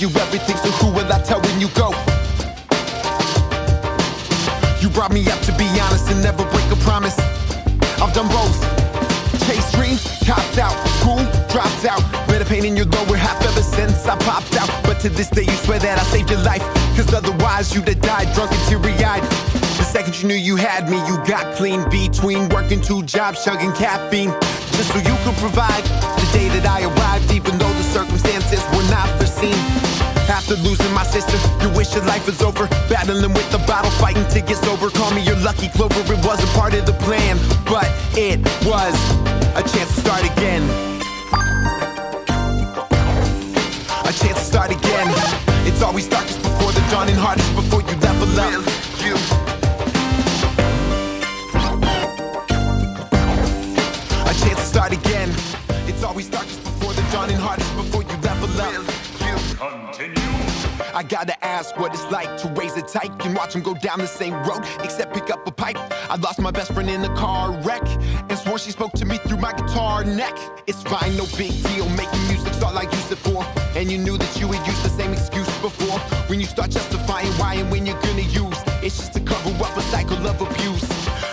you everything, so who will I tell when you go? You brought me up to be honest and never break a promise. I've done both. Chase dreams, copped out. School, dropped out. Been a pain in your lower half ever since I popped out. But to this day you swear that I saved your life, cause otherwise you'd have died drunk and teary-eyed. The second you knew you had me, you got clean. Between working 2 jobs, chugging caffeine, just so you could provide. The day that I arrived, even though the circumstances were not foreseen. After losing my sister, you wish your life was over. Battling with the bottle, fighting to get sober. Call me your lucky clover, it wasn't part of the plan, but it was a chance to start again. A chance to start again. It's always darkest before the dawn and hardest before you level up. You. A chance to start again. It's always darkest before the dawn and hardest before you level up. Continue. I gotta ask what it's like to raise a tyke and watch him go down the same road, except pick up a pipe. I lost my best friend in a car wreck and swore she spoke to me through my guitar neck. It's fine, no big deal, making music's all I use it for. And you knew that you had used the same excuse before. When you start justifying why and when you're gonna use, it's just to cover up a cycle of abuse.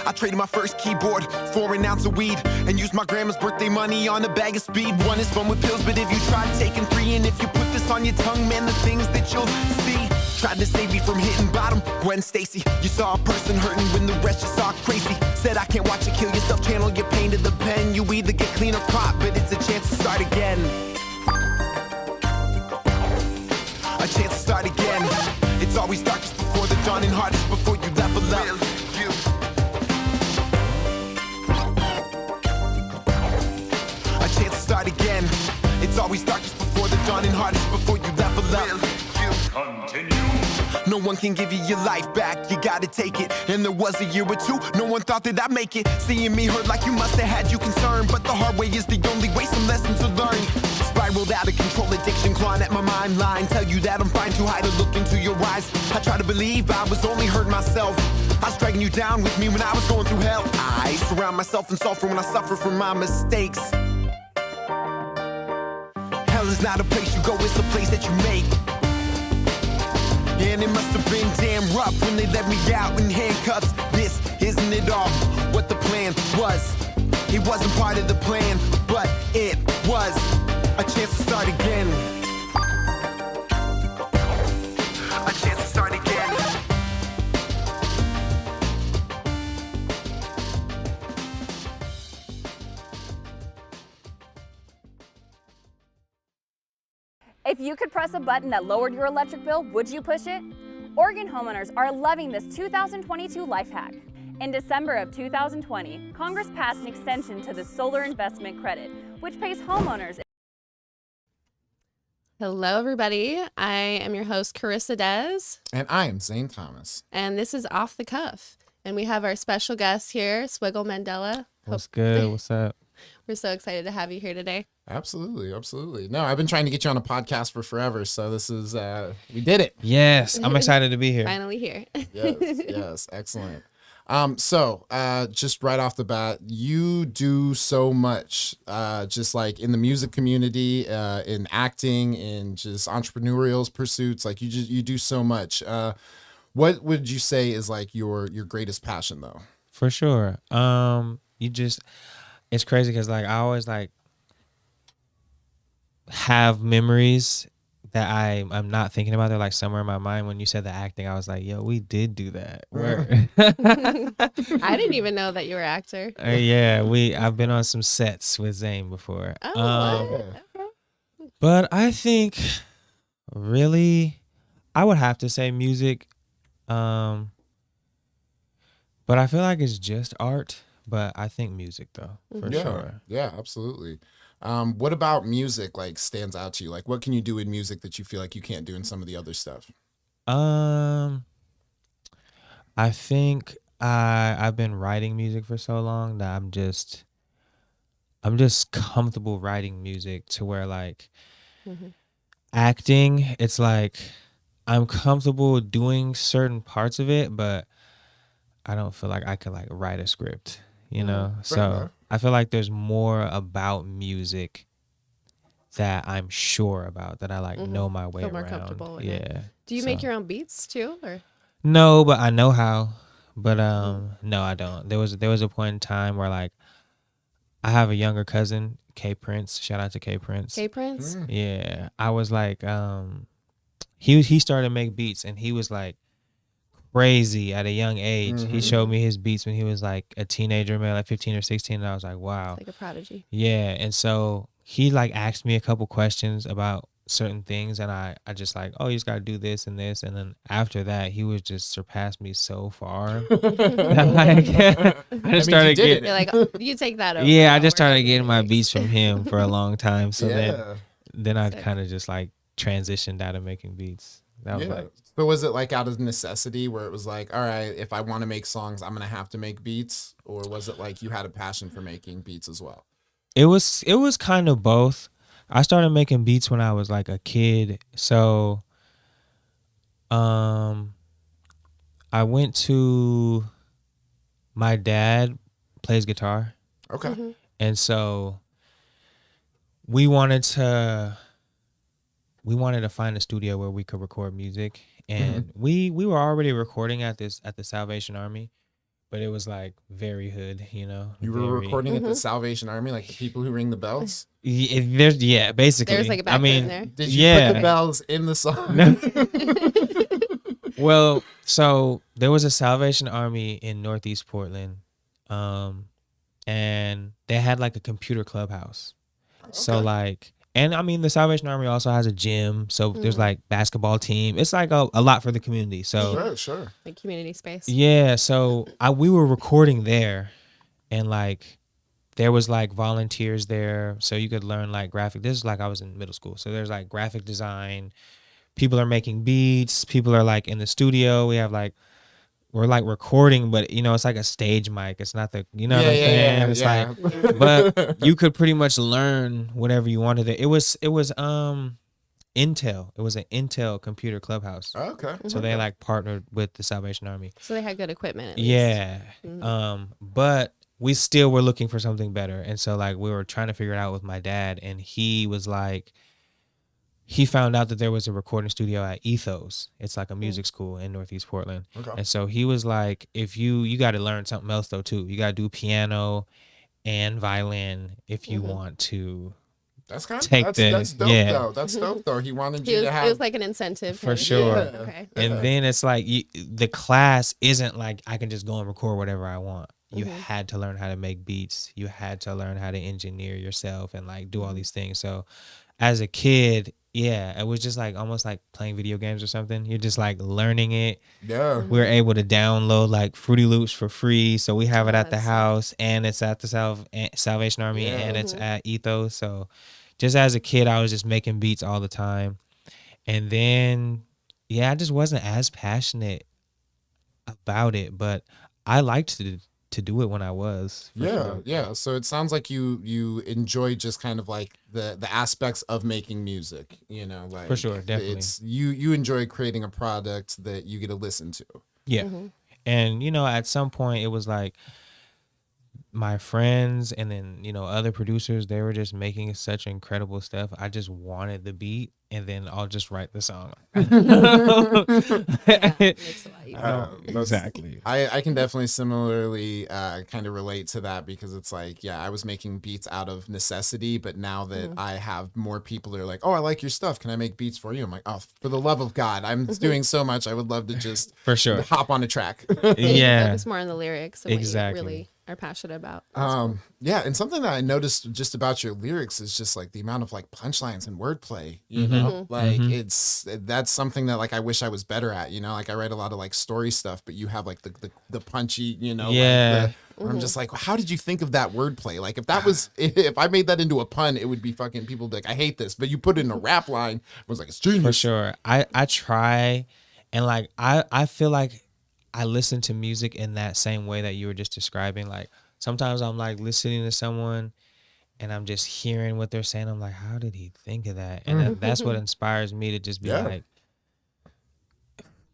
I traded my first keyboard for an ounce of weed and used my grandma's birthday money on a bag of speed. One is fun with pills, but if you tried taking 3, and if you put this on your tongue, man, the things that you'll see. Tried to save me from hitting bottom, Gwen Stacy. You saw a person hurting when the rest just saw crazy. Said I can't watch you kill yourself, channel your pain to the pen. You either get clean or caught, but it's a chance to start again. A chance to start again. It's always darkest before the dawn and hardest before you level up. A chance to start again. It's always darkest before the dawn and hardest before you level up. Continue. No one can give you your life back, you gotta take it. And there was a year or 2, no one thought that I'd make it. Seeing me hurt like you must have had you concerned, but the hard way is the only way, some lessons to learn. Spiraled out of control, addiction clawing at my mind line. Tell you that I'm fine, too high to look into your eyes. I try to believe I was only hurting myself. I was dragging you down with me when I was going through hell. I surround myself in sulfur when I suffer from my mistakes. Hell is not a place you go, it's a place that you make. And it must have been damn rough when they let me out in handcuffs. This isn't it all what the plan was. It wasn't part of the plan, but it was a chance to start again. A chance to start again. If you could press a button that lowered your electric bill, would you push it? Oregon homeowners are loving this 2022 life hack. In December of 2020, Congress passed an extension to the solar investment credit, which pays homeowners. Hello, everybody. I am your host, Carissa Des. And I am Zane Thomas. And this is Off the Cuff. And we have our special guest here, Swiggle Mandela. What's good? What's up? We're so excited to have you here today. Absolutely, absolutely. No, I've been trying to get you on a podcast for forever, so this is, we did it. Yes, I'm excited to be here. Finally here. Yes, excellent. So just right off the bat, you do so much, just like in the music community, in acting, in just entrepreneurial pursuits. Like you do so much. What would you say is like your greatest passion, though? For sure. It's crazy because like I always like have memories that I'm not thinking about. They're like somewhere in my mind. When you said the acting, I was like, yo, we did do that. I didn't even know that you were an actor. Yeah, I've been on some sets with Zane before. Oh, okay. But I think really I would have to say music. But I feel like it's just art. But I think music, though, for sure. Yeah, absolutely. What about music, like, stands out to you? Like, what can you do in music that you feel like you can't do in some of the other stuff? I think I've been writing music for so long that I'm just comfortable writing music to where, like, acting, it's like I'm comfortable doing certain parts of it, but I don't feel like I could, like, write a script. You know, so I feel like there's more about music that I'm sure about, that I like know my way Feel more around. comfortable in Yeah. it. Do you make your own beats too, or? No, but I know how. But no, I don't. There was a point in time where like I have a younger cousin, K Prince. Shout out to K Prince. K Prince? Yeah. I was like he started to make beats, and he was like crazy at a young age. He showed me his beats when he was like a teenager, man, like 15 or 16, and I was like, wow. Like a prodigy. Yeah. And so he like asked me a couple questions about certain things, and I just like, oh, you just gotta do this and this, and then after that he was just surpassed me so far. That, like, I just started getting You're like, oh, you take that over. yeah, I just started getting my beats from him for a long time. So then I Sick. kind of just like transitioned out of making beats. That was like, But was it like out of necessity where it was like, all right, if I want to make songs, I'm gonna have to make beats, or was it like you had a passion for making beats as well? it was kind of both. I started making beats when I was like a kid. So I went to, my dad plays guitar, Okay. and so we wanted to find a studio where we could record music, and we were already recording at the Salvation Army, but it was like very hood, you know. You were recording at the Salvation Army, like the people who ring the bells. Basically. There's like a back end there. Did you put the bells in the song? Well, so there was a Salvation Army in Northeast Portland, and they had like a computer clubhouse. So like, and I mean, the Salvation Army also has a gym, so there's like basketball team. It's like a lot for the community. So Sure. Like community space. yeah, so we were recording there, and like there was like volunteers there, so you could learn like graphic. This is like I was in middle school, so there's like graphic design. People are making beats. People are like in the studio. We have like, we're like recording, but you know, it's like a stage mic. It's not the, you know what I'm saying? It's like, but you could pretty much learn whatever you wanted. It was Intel. It was an Intel computer clubhouse. Okay. So they like partnered with the Salvation Army. So they had good equipment at least. Yeah. But we still were looking for something better. And so like we were trying to figure it out with my dad, and he was like, he found out that there was a recording studio at Ethos. It's like a music school in Northeast Portland. Okay. And so he was like, if you got to learn something else though too. You got to do piano and violin if you want to. That's kind of Take that's dope yeah. though. That's dope though. He wanted you to It have was like an incentive. For kind of sure. thing. Okay. And then it's like the class isn't like I can just go and record whatever I want. You had to learn how to make beats. You had to learn how to engineer yourself and like do all these things. So as a kid, yeah, it was just like almost like playing video games or something. You're just like learning it. Yeah. We're able to download like Fruity Loops for free. So we have it at the that's house, and it's at the Salvation Army, and it's at Ethos. So just as a kid, I was just making beats all the time. And then, yeah, I just wasn't as passionate about it, but I liked to do it when I was. for sure. Yeah. So it sounds like you enjoy just kind of like the aspects of making music, you know, like For sure, definitely. It's you enjoy creating a product that you get to listen to. Yeah. And, you know, at some point it was like my friends and then, you know, other producers, they were just making such incredible stuff. I just wanted the beat, and then I'll just write the song. Yeah, it makes a lot easier. Exactly. I can definitely similarly kind of relate to that, because it's like, yeah, I was making beats out of necessity, but now that I have more people that are like, oh, I like your stuff, can I make beats for you? I'm like, oh, for the love of God, I'm doing so much. I would love to just For sure. hop on a track. Yeah. Focus more on the lyrics and Exactly. what you really are passionate about. Yeah, and something that I noticed just about your lyrics is just like the amount of like punchlines and wordplay, you know? Like that's something that like I wish I was better at, you know? Like I write a lot of like story stuff, but you have like the punchy, you know, Yeah. like where I'm just like, how did you think of that wordplay? Like if that was if I made that into a pun, it would be fucking people would be like, I hate this. But you put it in a rap line, I was like, it's genius. For sure. I try, and like I feel like I listen to music in that same way that you were just describing. Like sometimes I'm like listening to someone and I'm just hearing what they're saying. I'm like, how did he think of that? And that's what inspires me to just be like,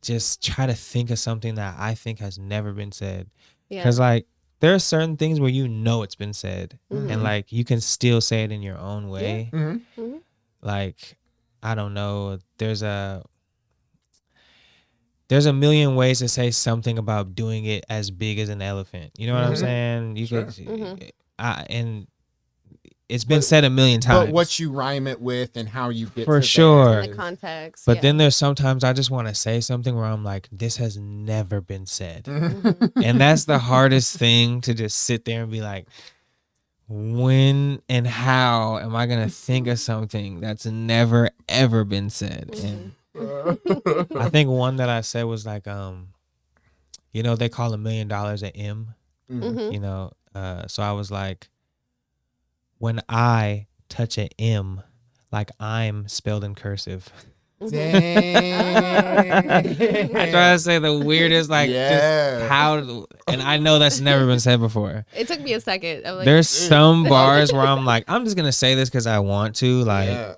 just try to think of something that I think has never been said. Yeah. Because like there are certain things where you know it's been said, and like you can still say it in your own way. like, I don't know, there's a million ways to say something about doing it as big as an elephant. You know what I'm saying? You Sure. could, and it's been said a million times. But what you rhyme it with and how you get For to sure. that The context. But yeah. then there's sometimes I just want to say something where I'm like, this has never been said. And that's the hardest thing, to just sit there and be like, when and how am I going to think of something that's never, ever been said? And I think one that I said was like, you know, they call $1 million an M, you know? So I was like, when I touch an M, like I'm spelled in cursive. Dang. I try to say the weirdest, like, Yeah. just how, and I know that's never been said before. It took me a second. I'm like, There's some bars where I'm like, I'm just gonna say this because I want to. Like, Yeah.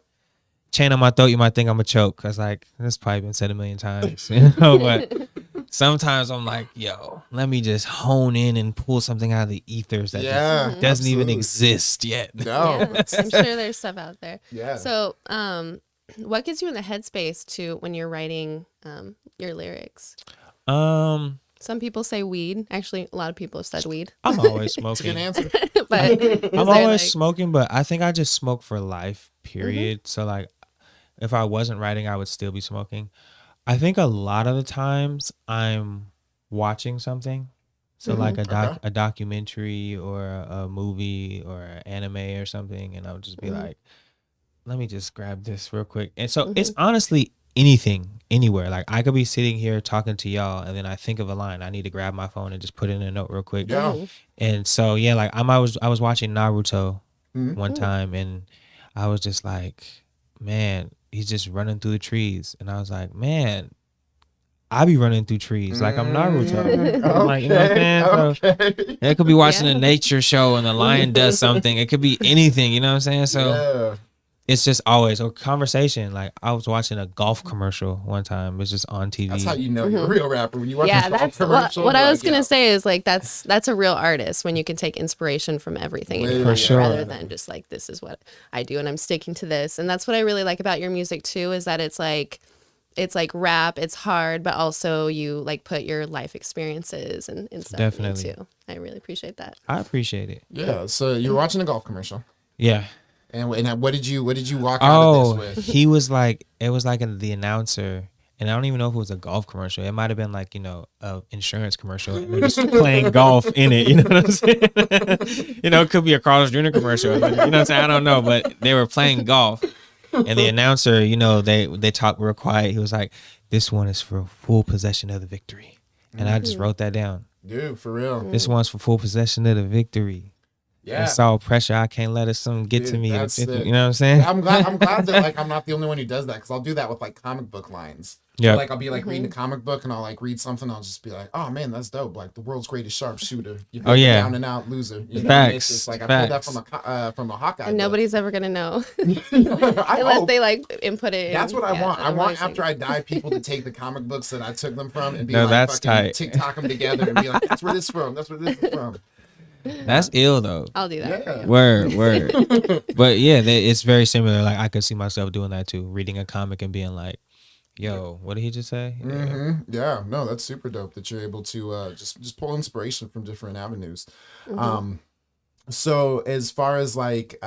chain on my throat, you might think I'm a choke. Cause like, this probably been said 1 million times, you know. But sometimes I'm like, yo, let me just hone in and pull something out of the ethers that just doesn't even absolutely. exist yet. No. yeah, I'm sure there's stuff out there. Yeah. So, what gets you in the headspace to when you're writing your lyrics? Some people say weed. Actually, a lot of people have said weed. I'm always That's a good smoking. answer. But I'm always smoking, but I think I just smoke for life, period. So like, if I wasn't writing, I would still be smoking. I think a lot of the times I'm watching something. So like a documentary or a movie or an anime or something, and I'll just be like, let me just grab this real quick. And so it's honestly anything, anywhere. Like I could be sitting here talking to y'all, and then I think of a line. I need to grab my phone and just put in a note real quick. Yeah. And so yeah, like I was watching Naruto one time, and I was just like, man, he's just running through the trees, and I was like, man, I be running through trees like I'm Naruto. I'm like, you know what I'm saying? So I could be watching a nature show and the lion does something. It could be anything, you know what I'm saying? So it's just always a conversation. Like I was watching a golf commercial one time. It was just on TV. That's how you know you're a real rapper, when you watch yeah, a that's commercial. what I was like, gonna say is like that's a real artist when you can take inspiration from everything in your For life sure. rather than just like this is what I do and I'm sticking to this. And that's what I really like about your music too, is that it's like rap, it's hard, but also you like put your life experiences and stuff Definitely. in it too. I really appreciate that. I appreciate it. Yeah. So you're watching a golf commercial, Yeah. and what did you walk out of this with? He was like, it was like the announcer, and I don't even know if it was a golf commercial. It might have been like, you know, a insurance commercial. And they're just playing golf in it. You know what I'm saying? You know, it could be a Carl's Jr. commercial. You know what I'm saying? I don't know, but they were playing golf. And the announcer, you know, they talk real quiet. He was like, this one is for full possession of the victory. And I just wrote that down. Dude, for real. This one's for full possession of the victory. Yeah. It's all pressure. I can't let something get to Dude, me. that's You know it. what I'm saying? I'm glad that like I'm not the only one who does that, because I'll do that with like comic book lines. Yeah. Like I'll be like reading a comic book and I'll like read something. I'll just be like, oh man, that's dope. Like the world's greatest sharpshooter. You're Oh, yeah. down and out loser. You know? Facts, It's just like I pulled that facts. from a Hawkeye. And book. nobody's ever gonna know I unless hope. they like input it. That's in. what I Yeah, want. I want amazing. after I die, people to take the comic books that I took them from and be No, like, that's fucking tight. TikTok them together and be like, that's where this from. That's where this is from. That's ill though. I'll do that. Yeah. Word. But yeah, it's very similar. Like I could see myself doing that too, reading a comic and being like, yo, what did he just say? Yeah, no, that's super dope that you're able to just pull inspiration from different avenues. So as far as like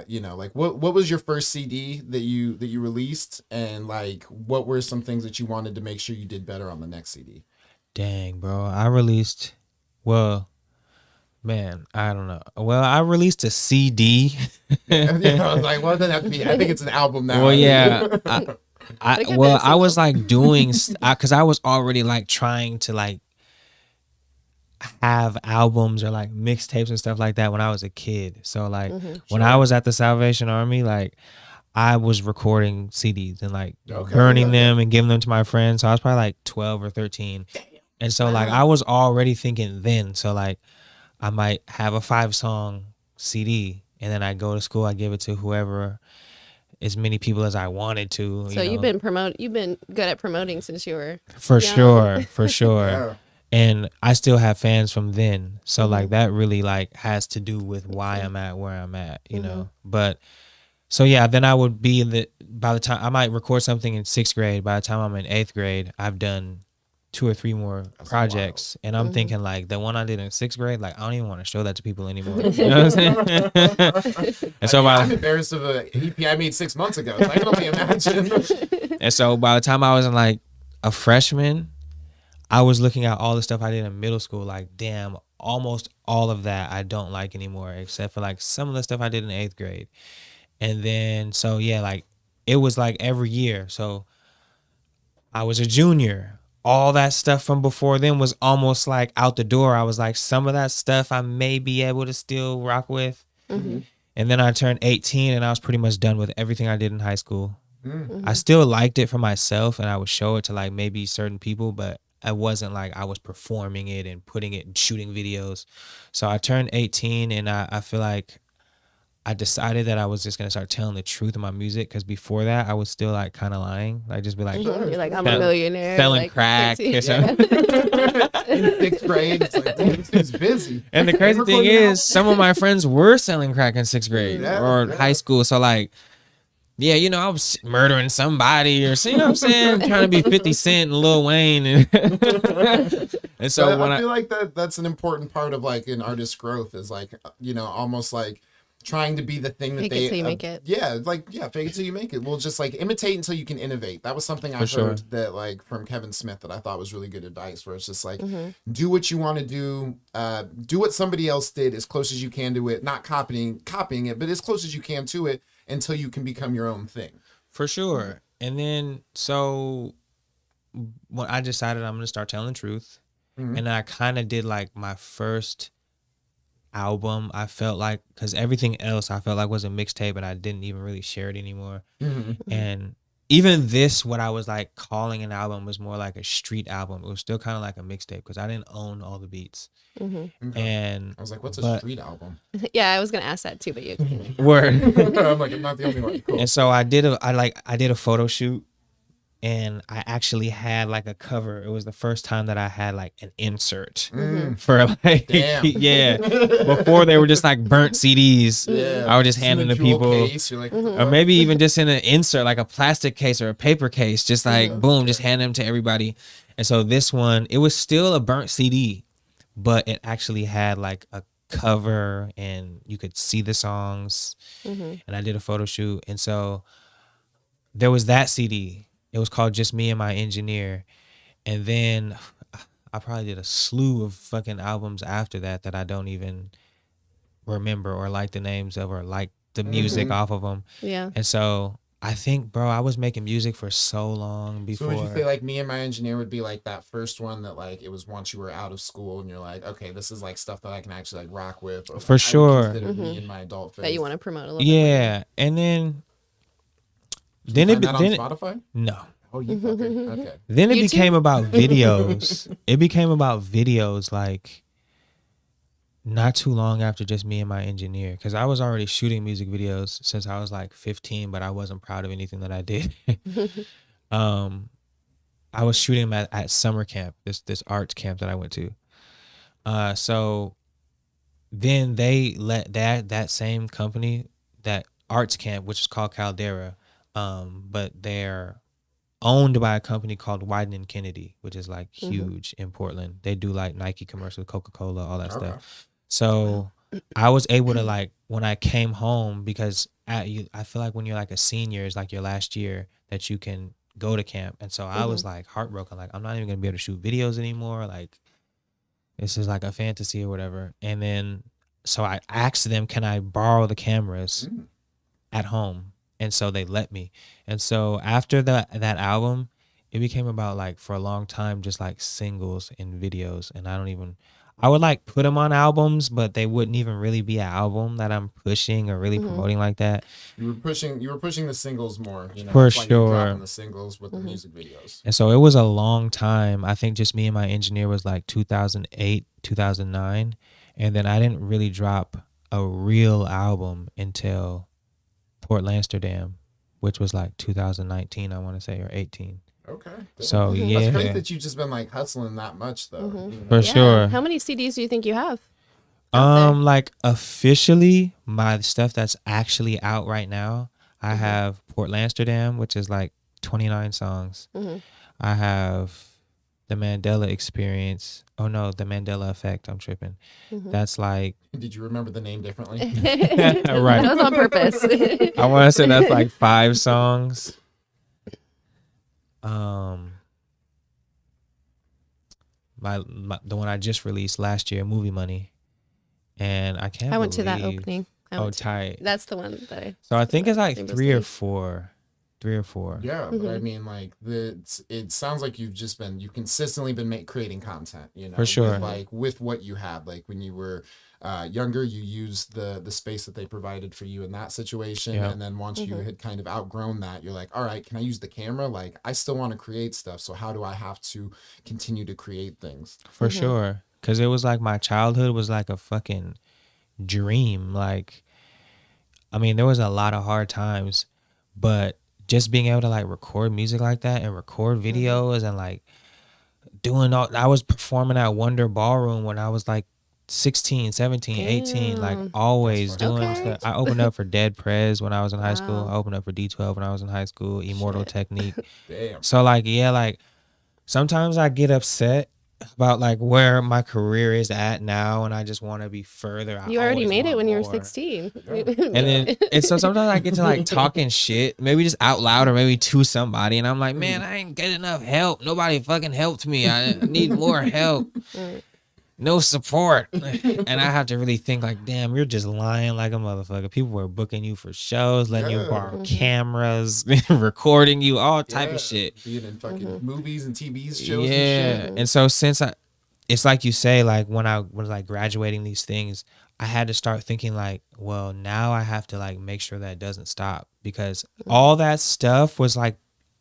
you know, like what was your first CD that you released, and like what were some things that you wanted to make sure you did better on the next CD? Dang, bro. I released, well, man, I don't know. Well, I released a CD. You know, like, well, it doesn't have to be. I think it's an album now. Well, yeah. It could've I been was like doing, because I was already like trying to like have albums or like mixtapes and stuff like that when I was a kid. So like when I was at the Salvation Army, like I was recording CDs and like burning them and giving them to my friends. So I was probably like 12 or 13. And so like I was already thinking then. So like I might have a 5-song CD, and then I go to school, I give it to whoever, as many people as I wanted to. So you you've know. been good at promoting since you were For young. sure. Yeah. And I still have fans from then. So like that really like has to do with why I'm at where I'm at, you know. But So yeah, then I would be by the time I might record something in 6th grade, by the time I'm in 8th grade, I've done 2 or 3 more projects. And I'm thinking like the one I did in 6th grade, like I don't even want to show that to people anymore. You know what I'm saying? And so I'm embarrassed of an EP I made 6 months ago. So I can only imagine. And so by the time I was in like a freshman, I was looking at all the stuff I did in middle school, like, damn, almost all of that I don't like anymore, except for like some of the stuff I did in 8th grade. And then, so yeah, like it was like every year. So I was a junior. All that stuff from before then was almost like out the door. I was like, some of that stuff I may be able to still rock with. And then I turned 18 and I was pretty much done with everything I did in high school. I still liked it for myself and I would show it to like maybe certain people, but I wasn't like I was performing it and putting it and shooting videos. So I turned 18 and I feel like I decided that I was just gonna start telling the truth in my music, because before that I was still like kind of lying. Like just be like, You're like, I'm a millionaire. selling like, crack. 13. Or something. In 6th grade, it's like, damn, this dude's busy. And the crazy thing is, some of my friends were selling crack in 6th grade or high school. So like, yeah, you know, I was murdering somebody or, you know what I'm saying? Trying to be 50 Cent and Lil Wayne. And so But when I feel like that's an important part of like an artist's growth is like, you know, almost like trying to be the thing that Fake it till you make it. Yeah, like, yeah, fake it till you make it. We'll just like imitate until you can innovate. That was something I sure. heard that like from Kevin Smith that I thought was really good advice, where it's just like, do what you want to do what somebody else did as close as you can to it, not copying it, but as close as you can to it until you can become your own thing. For sure. And then, so when I decided I'm going to start telling the truth, and I kind of did like my first album, I felt like, because everything else I felt like was a mixtape and I didn't even really share it anymore. And even this, what I was like calling an album, was more like a street album. It was still kind of like a mixtape because I didn't own all the beats. And I was like, what's a street album? Yeah, I was gonna ask that too, but you. word. I'm like, I'm not the only one. Cool. And so I did a photo shoot, and I actually had like a cover. It was the first time that I had like an insert for like, Damn. yeah. Before they were just like burnt CDs. I would just hand them to people. Case, you're like, Or maybe even just in an insert, like a plastic case or a paper case, just like boom, just hand them to everybody. And so this one, it was still a burnt CD, but it actually had like a cover and you could see the songs. And I did a photo shoot. And so there was that CD. It was called Just Me and My Engineer. And then I probably did a slew of fucking albums after that that I don't even remember or like the names of or like the music off of them. Yeah. And so I think, bro, I was making music for so long before. So would you say like Me and My Engineer would be like that first one that like it was once you were out of school and you're like, okay, this is like stuff that I can actually like rock with. Or, For like, sure. I would consider me in my adult phase. That you want to promote a little bit. Yeah. And then Find that on Spotify? No. Oh, you okay. Then it YouTube? became about videos. It became about videos like not too long after Just Me and My Engineer, because I was already shooting music videos since I was like 15, but I wasn't proud of anything that I did. I was shooting them at summer camp, this arts camp that I went to. So then they let that same company, that arts camp, which is called Caldera, but they're owned by a company called Wyden and Kennedy, which is like huge in Portland. They do like Nike commercials, Coca-Cola, all that stuff. So I was able to like, when I came home, because I feel like when you're like a senior, it's like your last year that you can go to camp. And so I was like heartbroken. Like, I'm not even gonna be able to shoot videos anymore. Like, this is like a fantasy or whatever. And then, so I asked them, can I borrow the cameras at home? And so they let me. And so after that album, it became about like, for a long time, just like singles and videos. And I would like put them on albums, but they wouldn't even really be an album that I'm pushing or really promoting like that. You were pushing the singles more, you know. For that's why you were sure. dropping the singles with the music videos. And so it was a long time. I think Just Me and My Engineer was like 2008, 2009. And then I didn't really drop a real album until Port Amsterdam, which was like 2019, I want to say, or 18. Okay. So yeah, That's great that you've just been like hustling that much though. You know? for sure. How many CDs do you think you have? out there? Like officially, my stuff that's actually out right now, I have Port Amsterdam, which is like 29 songs. I have the Mandela Experience. Oh no, the Mandela Effect. I'm tripping. That's like Did you remember the name differently? right. That was on purpose. I want to say that's like 5 songs. My the one I just released last year, Movie Money, and I can't. I went to that believe- opening. Tight. That's the one that I. So I think it's like Rainbow 3 or State. 4. 3 or 4. Yeah, but I mean, like it sounds like you've consistently been creating content, you know, For sure. with what you had, like when you were younger, you used the space that they provided for you in that situation, Yep. and then once you had kind of outgrown that, you're like, all right, can I use the camera? Like, I still want to create stuff, so how do I have to continue to create things? For sure. Because it was like my childhood was like a fucking dream. Like, I mean, there was a lot of hard times, but just being able to like record music like that and record videos and like doing all, I was performing at Wonder Ballroom when I was like 16, 17, 18, like always doing Okay. stuff. I opened up for Dead Prez when I was in high school. Wow. I opened up for D12 when I was in high school, Immortal Technique. Damn. So like, yeah, like sometimes I get upset about like where my career is at now and I just want to be further. You already made it when you were more. 16. And then and so sometimes I get to like talking shit, maybe just out loud or maybe to somebody, and I'm like, man, I ain't get enough help. Nobody fucking helped me. I need more help. No support. And I have to really think like, damn, you're just lying like a motherfucker. People were booking you for shows, letting you borrow cameras, recording you, all type of shit. Being in fucking movies and TV shows Yeah. and shit. And so since it's like you say, like when I was like graduating these things, I had to start thinking like, well, now I have to like make sure that doesn't stop, because all that stuff was like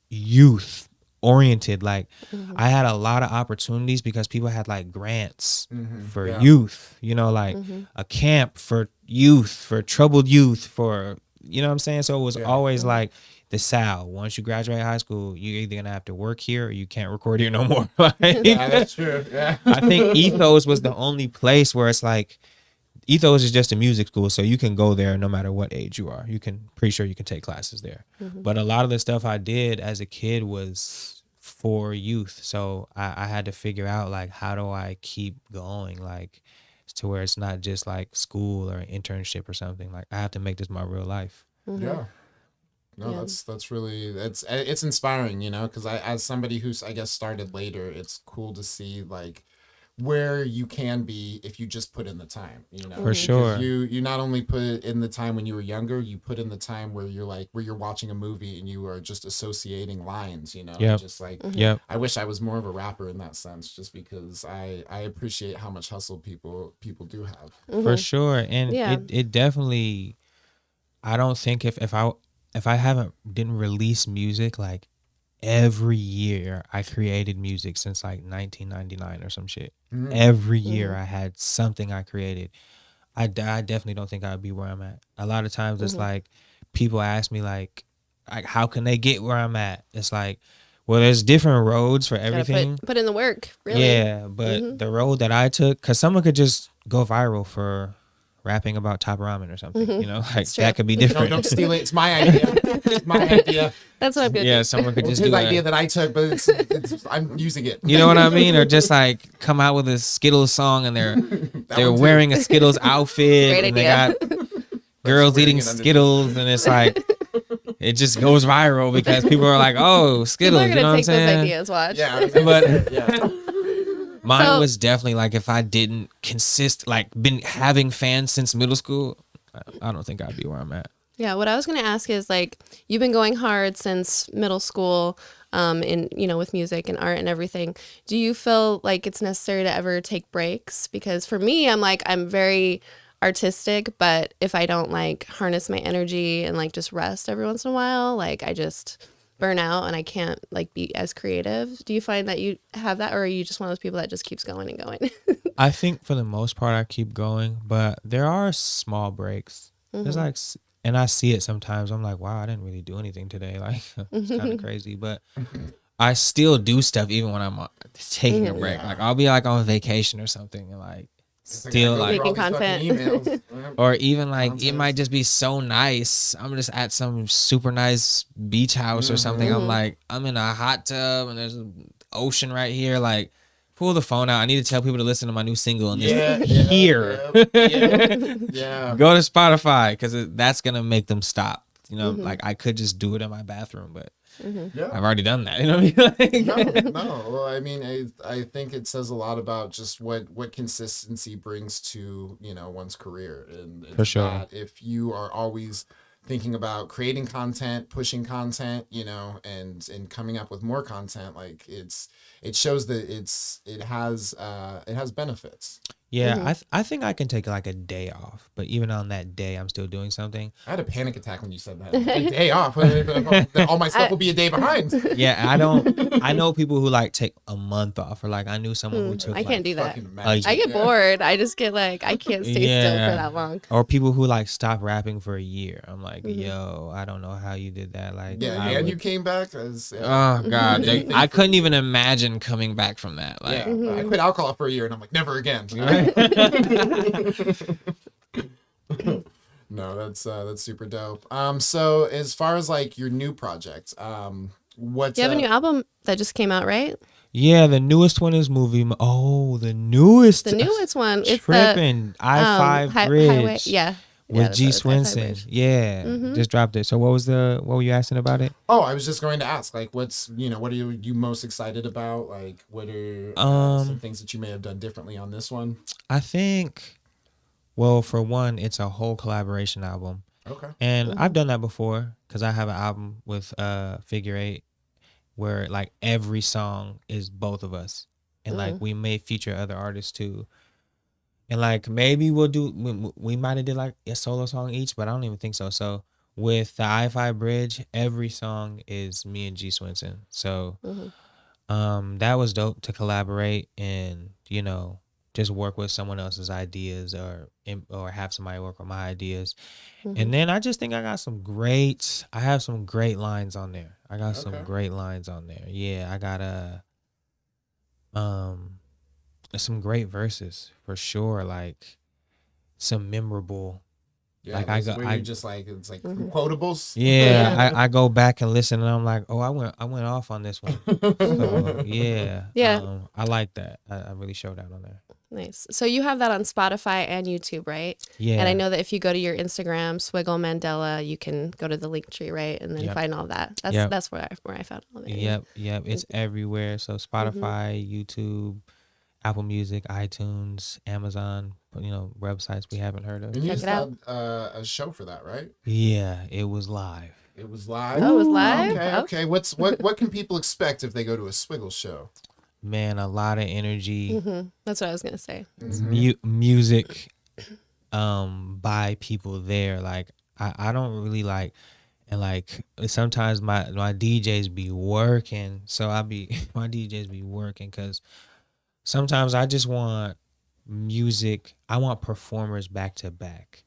youth oriented. Like I had a lot of opportunities because people had like grants for youth, you know, like a camp for youth, for troubled youth, for, you know what I'm saying? So it was always like the Sal, once you graduate high school, you're either gonna have to work here or you can't record here no more. Like, Yeah, that's true. Yeah. I think Ethos was the only place where it's like, Ethos is just a music school, so you can go there no matter what age you are. You can, pretty sure you can take classes there. But a lot of the stuff I did as a kid was for youth. So I had to figure out like, how do I keep going? Like, to where it's not just like school or an internship or something. Like, I have to make this my real life. Yeah. No, that's really, it's inspiring, you know, because as somebody who's, I guess, started later, it's cool to see like where you can be if you just put in the time, you know. For sure. You not only put in the time when you were younger, you put in the time where you're watching a movie and you are just associating lines, you know. Yep. Just like, Yep. I wish I was more of a rapper in that sense, just because I appreciate how much hustle people do have. For sure. And Yeah. it definitely, I don't think if I didn't release music like every year, I created music since like 1999 or some shit. Every year I had something I created. I definitely don't think I'd be where I'm at. A lot of times it's like people ask me like how can they get where I'm at? It's like, well, there's different roads for Gotta everything. put in the work, really. Yeah, but the road that I took, because someone could just go viral for rapping about top ramen or something, you know, like true. that could be No, different. don't steal it. It's my idea. It's my idea. That's what I'm good. Yeah, someone could It's just his do idea that. that I took, but it's I'm using it. You know what I mean? Or just like come out with a Skittles song and they're one too. wearing a Skittles outfit Great and they idea. got girls wearing eating it underneath. Skittles and it's like it just goes viral because people are like, oh, People Skittles, are you gonna know what I'm take those saying? ideas. Watch. Yeah, But yeah. mine So- was definitely like if I didn't been having fans since middle school, I don't think I'd be where I'm at. Yeah, what I was going to ask is like you've been going hard since middle school with music and art and everything. Do you feel like it's necessary to ever take breaks? Because for me, I'm very artistic, but if I don't like harness my energy and like just rest every once in a while, like I just burn out and I can't like be as creative. Do you find that you have that, or are you just one of those people that just keeps going and going? I think for the most part I keep going, but there are small breaks. There's like, and I see it sometimes. I'm like, wow, I didn't really do anything today. Like it's kind of crazy, but I still do stuff even when I'm taking a break. Like I'll be like on vacation or something, and like still like Making content. emails. or even like it Content. might just be so nice. I'm just at some super nice beach house or something. I'm like, I'm in a hot tub and there's an ocean right here. Like, pull the phone out. I need to tell people to listen to my new single and just here. Yeah. Go to Spotify because that's gonna make them stop. You know, like I could just do it in my bathroom, but Yeah. I've already done that. You know what I mean? Like, No. Well, I mean, I think it says a lot about just what consistency brings to, one's career. And For sure. that if you are always thinking about creating content, pushing content, and coming up with more content, like it shows that it has benefits. yeah, I think I can take like a day off, but even on that day, I'm still doing something. I had a panic attack when you said that. A day off. All my stuff will be a day behind. Yeah, I know people who like take a month off, or like I knew someone who took. I can't do that. Fucking imagine. I get bored. I just get like, I can't stay still for that long. Or people who like stop rapping for a year. I'm like, yo, I don't know how you did that. Like, Yeah, I and would- you came back as. Oh God, I couldn't even imagine coming back from that. Like, I quit alcohol for a year, and I'm like, never again. No, that's super dope. So as far as like your new project, what's You have a new album that just came out, right? yeah, the newest one is movie. Oh, the newest. The newest one. It's Tripping. the I-5 Bridge. Highway, yeah. With that's G what it's, Hi-Fi Swinson. Bridge. Yeah. Just dropped it. So what were you asking about it? Oh, I was just going to ask, like, what are you most excited about? Like, what are some things that you may have done differently on this one? I think, well, for one, it's a whole collaboration album. Okay. And I've done that before because I have an album with Figure Eight where like every song is both of us. And like we may feature other artists too. And like maybe we might have did like a solo song each, but I don't even think so. So with the I-5 Bridge, every song is me and G Swinson. So that was dope to collaborate and, just work with someone else's ideas or have somebody work on my ideas. And then I just think I have some great lines on there. I got some great lines on there. Yeah, I got some great verses for sure, like some memorable. Yeah, Like I just like it's like quotables. Yeah, I go back and listen, and I'm like, oh, I went off on this one. So, yeah, I like that. I really showed out on there. Nice. So you have that on Spotify and YouTube, right? Yeah, And I know that if you go to your Instagram, Swiggle Mandela, you can go to the link tree, right? And then find all that. That's where I found all that. Yep. It's everywhere. So Spotify, YouTube, Apple Music, iTunes, Amazon, websites we haven't heard of. And you Check just it out. had a show for that, right? Yeah, it was live. It was live. Oh, it was live? Okay. What can people expect if they go to a Swiggle show? Man, a lot of energy, That's what I was going to say. music, by people there. Like I don't really like, and like sometimes my DJs be working, so my DJs be working because sometimes I just want music. I want performers back to back.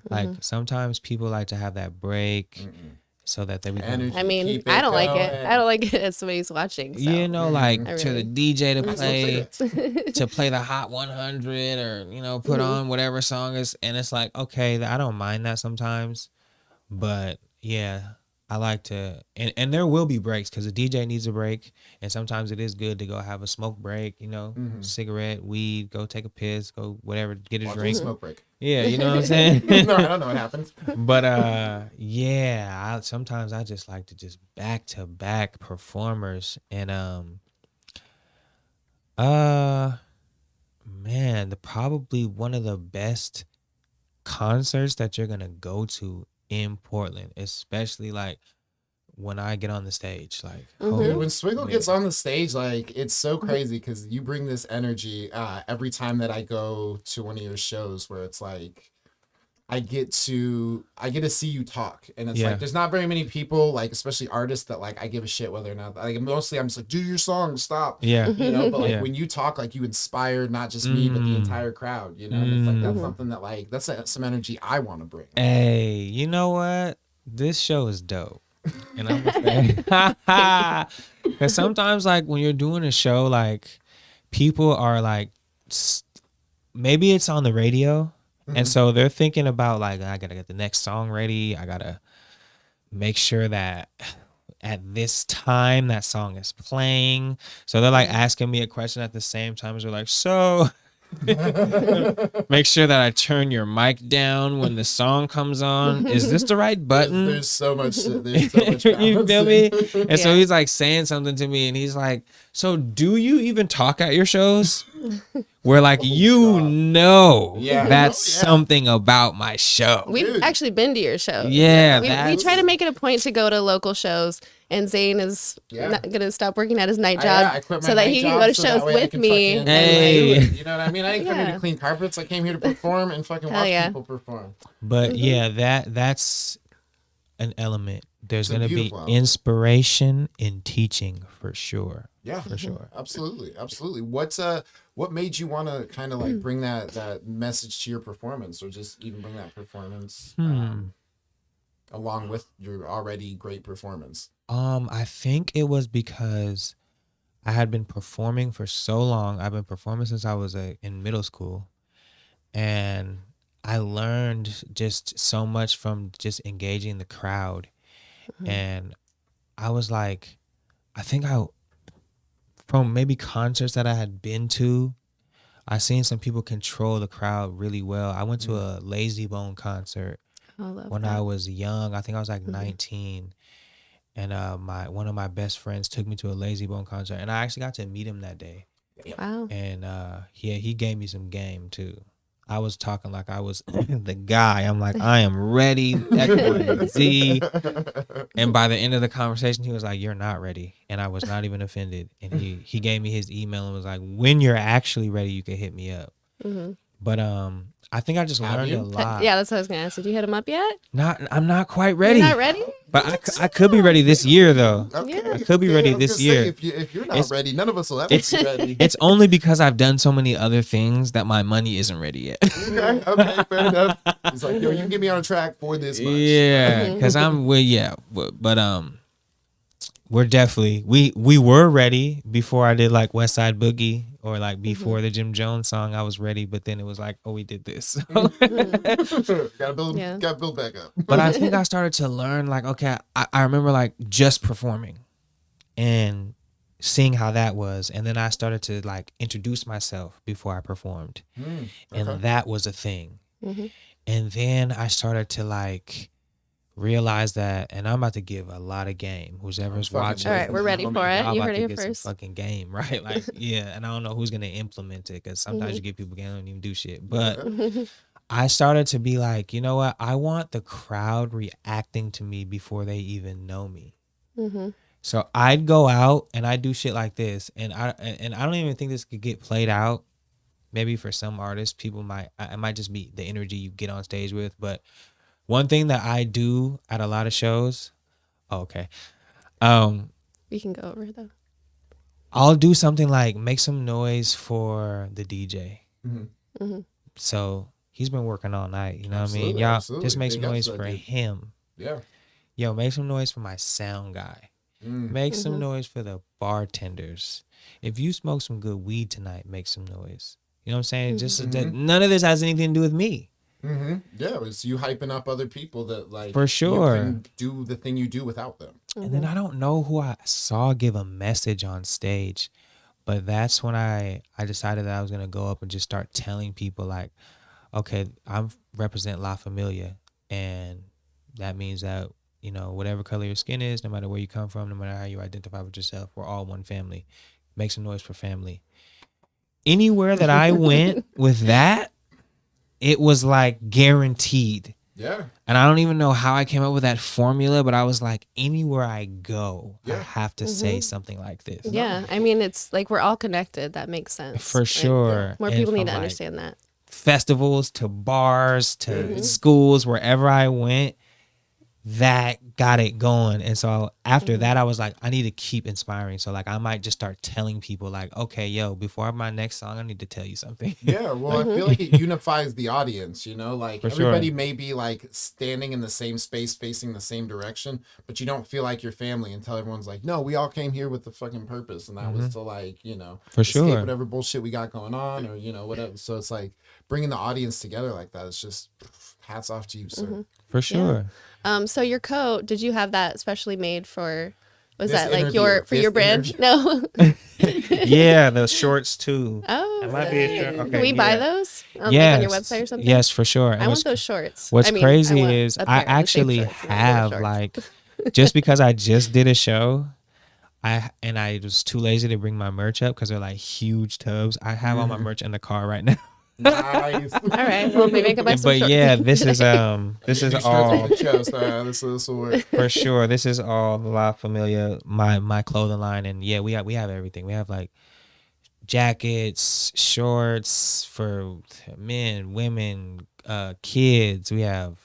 Like sometimes people like to have that break so that they can. Energy, I mean, keep I don't like it. going. I don't like it as somebody's watching. So. Like I to the really- DJ to play the Hot 100 or put on whatever song is, and it's like, okay, I don't mind that sometimes, but yeah, I like to, and there will be breaks because the DJ needs a break, and sometimes it is good to go have a smoke break, cigarette, weed, go take a piss, go whatever, get a Watch drink. a smoke break. Yeah, you know what I'm saying? No, I don't know what happens. But sometimes I just like to just back to back performers, and man, probably one of the best concerts that you're gonna go to in Portland, especially like when I get on the stage, like Dude, when Swiggle gets on the stage, like it's so crazy because you bring this energy every time that I go to one of your shows where it's like I get to see you talk, and it's like there's not very many people, like especially artists, that like I give a shit whether or not, like mostly I'm just like, do your song, stop. yeah. But like when you talk, like you inspire not just me but the entire crowd, and it's like that's something that like that's some energy I want to bring. Hey, you know what? This show is dope. And I'm gonna say, because sometimes like when you're doing a show, like people are like maybe it's on the radio. And so they're thinking about like, I gotta get the next song ready. I gotta make sure that at this time that song is playing. So they're like asking me a question at the same time as they're like, so make sure that I turn your mic down when the song comes on. Is this the right button? There's so much. There's so much You feel me? balancing. And so he's like saying something to me, and he's like, so do you even talk at your shows? Where like Yeah. that's Yeah. something about my show. We've Dude. actually been to your show. Yeah, We that's- try to make it a point to go to local shows, and Zane is Yeah. not going to stop working at his night I job quit my so that night he can job go to so that shows way I with can me. fucking, And, Hey. like, you know what I mean? I ain't coming Yeah. to clean carpets. I came here to perform and fucking watch yeah. people perform. But yeah, that's an element. There's It's a gonna be beautiful element. inspiration in teaching for sure. Yeah, For sure. Absolutely, absolutely. What made you want to kind of like bring that message to your performance, or just even bring that performance along with your already great performance? I think it was because I had been performing for so long. I've been performing since I was in middle school, and I learned just so much from just engaging the crowd. And I was like, I think from maybe concerts that I had been to, I seen some people control the crowd really well. I went to a Lazy Bone concert I love when that. I was young. I think I was like 19. And one of my best friends took me to a Lazy Bone concert, and I actually got to meet him that day. Wow. And he gave me some game too. I was talking like I was the guy. I'm like, I am ready. X, Y, and Z. And by the end of the conversation, he was like, you're not ready. And I was not even offended. And he gave me his email and was like, when you're actually ready, you can hit me up. But I think I just learned you? a lot. Yeah, that's what I was going to ask. Did you hit him up yet? I'm not quite ready. You're not ready? But I could be ready this year though. Okay. I could be ready I was this gonna say, year. if you're not It's- ready, none of us will ever it's- be ready. It's only because I've done so many other things that my money isn't ready yet. Okay, fair enough. He's like, yo, you can get me on a track for this much. Yeah, because we're definitely we were ready before I did like West Side Boogie or like before the Jim Jones song. I was ready, but then it was like, oh, we did this. gotta build, Yeah. gotta build back up. But I think I started to learn like, okay, I remember like just performing and seeing how that was, and then I started to like introduce myself before I performed, and that was a thing. And then I started to like realize that, and I'm about to give a lot of game. Whoever's fucking watching, All right, we're ready for it. y'all You about heard to it get here first. some fucking game, right? Like, yeah, and I don't know who's gonna implement it because sometimes you get people that don't even do shit. But I started to be like, you know what? I want the crowd reacting to me before they even know me. So I'd go out and I do shit like this, and I don't even think this could get played out. Maybe for some artists, it might just be the energy you get on stage with. But one thing that I do at a lot of shows, We can go over it though. I'll do something like make some noise for the DJ. So he's been working all night, you know what I mean? Absolutely, Y'all absolutely. just make some Big ups noise to that for dude. him. Yeah. Yo, make some noise for my sound guy. Make some noise for the bartenders. If you smoke some good weed tonight, make some noise. You know what I'm saying? Just that none of this has anything to do with me. Yeah, it's you hyping up other people that like For sure. you couldn't do the thing you do without them. And then I don't know who I saw give a message on stage, but that's when I decided that I was gonna go up and just start telling people like, okay, I represent La Familia, and that means that, you know, whatever color your skin is, no matter where you come from, no matter how you identify with yourself, we're all one family. Make some noise for family. Anywhere that I went with that, it was like guaranteed. Yeah. And I don't even know how I came up with that formula, but I was like, anywhere I go, I have to say something like this. Yeah, I mean, it's like we're all connected. That makes sense. For sure. More And people need from, to like, understand that. Festivals to bars to schools, wherever I went, that got it going. And so after that, I was like, I need to keep inspiring. So like, I might just start telling people like, okay, yo, before my next song, I need to tell you something. Yeah, well, I feel like it unifies the audience, you know, like For sure. everybody may be like standing in the same space, facing the same direction, but you don't feel like your family until everyone's like, no, we all came here with the fucking purpose. And that was to like, you know, For escape sure. whatever bullshit we got going on or, you know, whatever. So it's like bringing the audience together like that. It's just hats off to you, sir. For sure. So your coat, did you have that specially made for? Was This that like interview. your This brand? interview. No. Yeah, the shorts too. Oh, It might be a shirt. Okay, can we buy yeah. those like Yes. on your website or something? Yes, for sure. I want those shorts. What's I mean, crazy want is a I pair of the same actually shorts, not have shorts. like, just because I just did a show, I was too lazy to bring my merch up because they're like huge tubs. I have all my merch in the car right now. Nice. All right, well, maybe I can buy some But shorts. yeah, this is all This will work. for sure. This is all La Familia, my clothing line, and yeah, we have everything. We have like jackets, shorts for men, women, kids. We have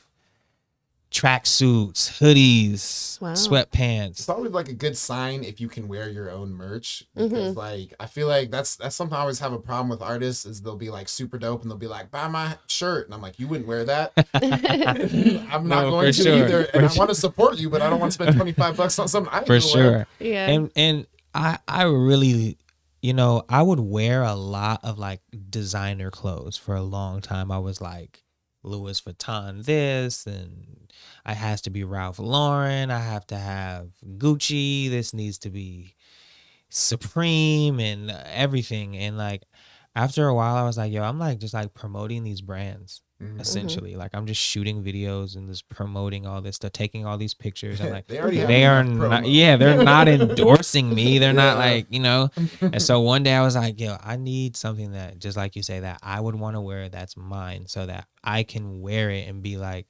tracksuits, hoodies, Wow. sweatpants. It's always like a good sign if you can wear your own merch because like I feel like that's something I always have a problem with artists is they'll be like super dope and they'll be like buy my shirt and I'm like you wouldn't wear that. I'm not No, going for to sure. either and I want to support you but I don't want to spend $25 on something I ain't For gonna wear. sure. Yeah. And I really, you know, I would wear a lot of like designer clothes for a long time. I was like Louis Vuitton this and I has to be Ralph Lauren. I have to have Gucci. This needs to be Supreme and everything. And like after a while I was like, yo, I'm like just like promoting these brands. Essentially, like I'm just shooting videos and just promoting all this stuff, taking all these pictures. And like They already have they are enough not, promo. yeah, they're not endorsing me. They're not Yeah. like, you know. And so one day I was like, yo, I need something that just like you say that I would want to wear that's mine, so that I can wear it and be like,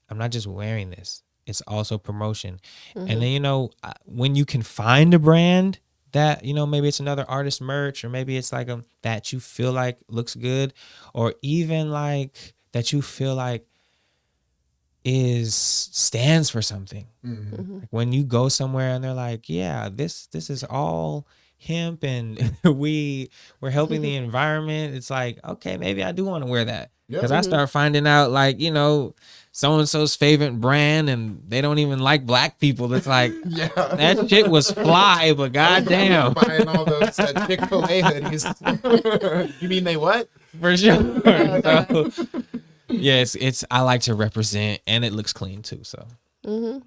I'm not just wearing this. It's also promotion. And then you know when you can find a brand that, you know, maybe it's another artist merch or maybe it's like a that you feel like looks good or even like that you feel like stands for something. Like when you go somewhere and they're like, yeah, this is all hemp and we're helping the environment. It's like, okay, maybe I do want to wear that. Because I start finding out like, you know, so-and-so's favorite brand and they don't even like black people. It's like, Yeah. that shit was fly, but goddamn. Buying all those Chick-fil-A hoodies. You mean they what? For sure. So, yes, it's I like to represent and it looks clean too. So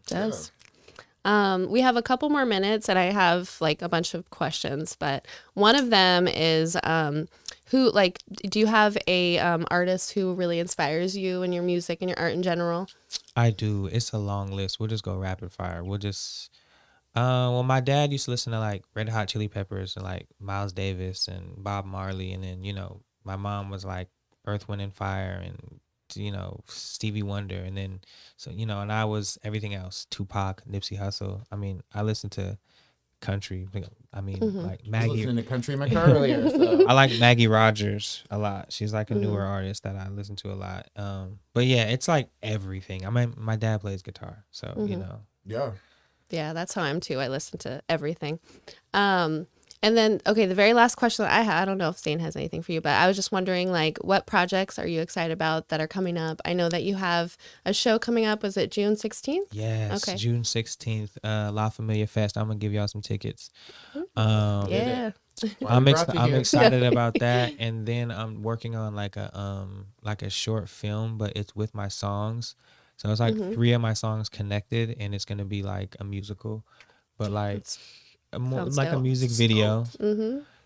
Does. We have a couple more minutes and I have like a bunch of questions, but one of them is who like do you have a artist who really inspires you in your music and your art in general? I do. It's a long list. We'll just go rapid fire. We'll just well, my dad used to listen to like Red Hot Chili Peppers and like Miles Davis and Bob Marley, and then you know my mom was like Earth, Wind and Fire and you know Stevie Wonder, and then so you know, and I was everything else, Tupac, Nipsey Hussle. I mean, I listened to country. I mean, like I was Maggie. listening to country in my car earlier. So. I like Maggie Rogers a lot. She's like a newer artist that I listen to a lot. But yeah, it's like everything. I mean, my dad plays guitar, so you know. Yeah. Yeah, that's how I'm too. I listen to everything. And then, okay, the very last question that I had, I don't know if Zane has anything for you, but I was just wondering, like, what projects are you excited about that are coming up? I know that you have a show coming up. Was it June 16th? Yes, Okay. June 16th, La Familia Fest. I'm gonna give y'all some tickets. Yeah. I'm brought you here. excited about that, and then I'm working on like a short film, but it's with my songs. So it's like 3 of my songs connected, and it's gonna be like a musical, but like sounds like a dope. music video.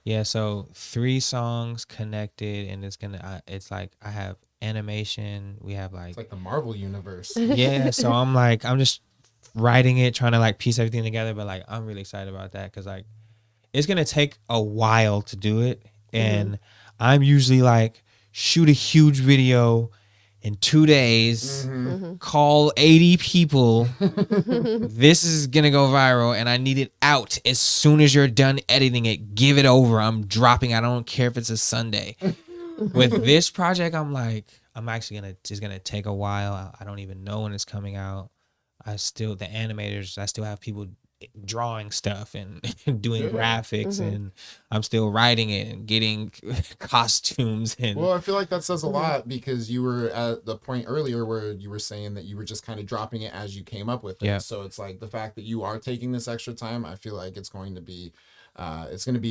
Yeah, so 3 songs connected, and it's like I have animation. We have like It's like the Marvel universe. yeah, so I'm just writing it, trying to like piece everything together, but like I'm really excited about that because like it's gonna take a while to do it, and I'm usually like shoot a huge video in 2 days, call 80 people. This is gonna go viral, and I need it out as soon as you're done editing it. Give it over. I'm dropping. I don't care if it's a Sunday. With this project, I'm actually gonna take a while. I don't even know when it's coming out. still the animators. I still have people drawing stuff and doing graphics, and I'm still writing it and getting costumes. And Well, I feel like that says a lot, because you were at the point earlier where you were saying that you were just kind of dropping it as you came up with it. Yeah. So it's like the fact that you are taking this extra time, I feel like it's going to be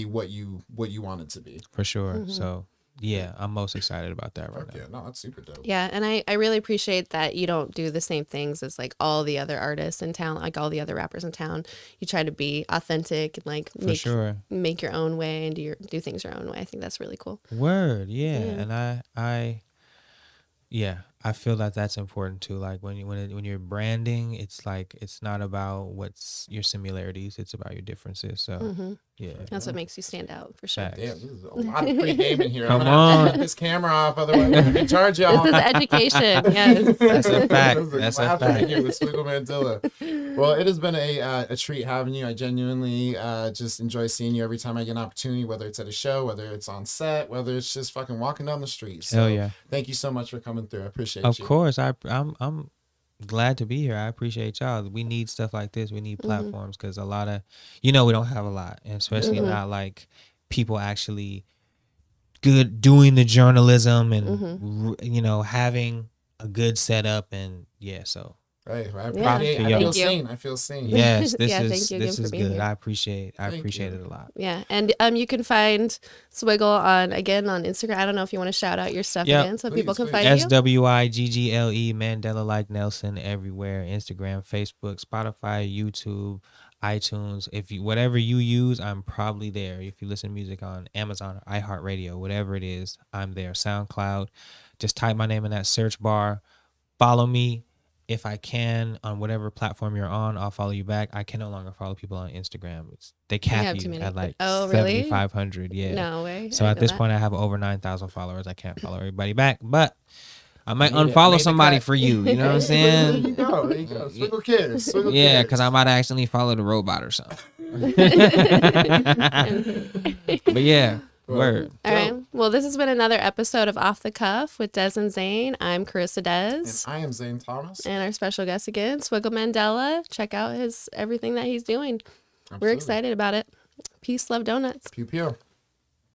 what you want it to be. for sure. So yeah, I'm most excited about that right now. Yeah, no, that's super dope. Yeah, and I really appreciate that you don't do the same things as like all the other artists in town, like all the other rappers in town. You try to be authentic and like For sure. make your own way and do things your own way. I think that's really cool. Word, yeah. And I feel that that's important too. Like when you're branding, it's like it's not about what's your similarities; it's about your differences. So yeah, That's what makes you stand out for sure. Facts. Damn, this is a lot of free game in here. Come I'm gonna have to on. cut this camera off, otherwise I'm gonna charge y'all. This is education. Yes. That's a fact. This is That's a class right fact. here with Swiggle Mandela. Well, it has been a treat having you. I genuinely just enjoy seeing you every time I get an opportunity, whether it's at a show, whether it's on set, whether it's just fucking walking down the street. So Hell yeah. thank you so much for coming through. I appreciate Of you. course, I'm glad to be here. I appreciate y'all. We need stuff like this. We need platforms because a lot of, we don't have a lot, and especially not like people actually good doing the journalism and having a good setup, and so. Right. I Yeah. appreciate. Thank I feel you. seen. I feel seen. Yes, this Yeah, is thank you again this for is being good. here. I appreciate Thank it you. a lot. Yeah, and you can find Swiggle on Instagram. I don't know if you want to shout out your stuff Yep. again so people can Please. find you. SWIGGLE Mandela like Nelson everywhere. Instagram, Facebook, Spotify, YouTube, iTunes. If you whatever you use, I'm probably there. If you listen to music on Amazon or iHeartRadio, whatever it is, I'm there. SoundCloud. Just type my name in that search bar. Follow me. If I can, on whatever platform you're on, I'll follow you back. I can no longer follow people on Instagram. They have cap too you many. at like Oh, really? 7,500. Yeah. No way. So I at didn't this know that. point, I have over 9,000 followers. I can't follow everybody back, but I might Made it- unfollow made the somebody cut. for you. You know what I'm There you saying? go. There you go. Swiggle cares. Swiggle Yeah, cares. because I might accidentally follow the robot or something. But yeah, word. All right. Well, this has been another episode of Off the Cuff with Des and Zane. I'm Carissa And Des. I am Zane Thomas. And our special guest again, Swiggle Mandela. Check out everything that he's doing. We're Absolutely. excited about it. Peace, love, donuts. Pew pew.